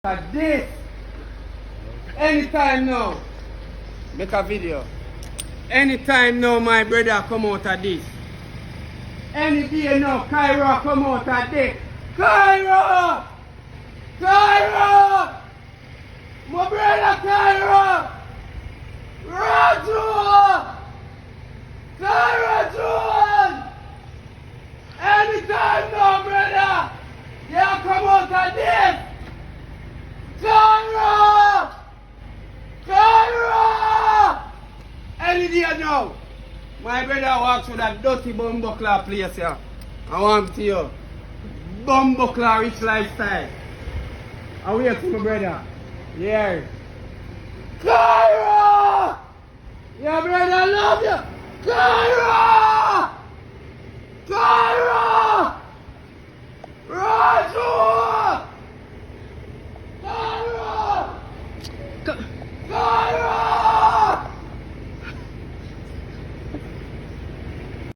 Like this. Anytime now. Make a video. Anytime now, my brother come out of this. Any day now, Cairo come out of this. Cairo! Cairo! My brother Cairo! Raju! Cairo John! Anytime now, brother! You come out of this! Cairo! Cairo! Any day now, my brother walks through that dirty bumbuckler place here. I want to you. Bumbuckler rich lifestyle. I wait for my brother. Yeah. Cairo! Your brother love you! Cairo! Cairo! Raju! Cairo!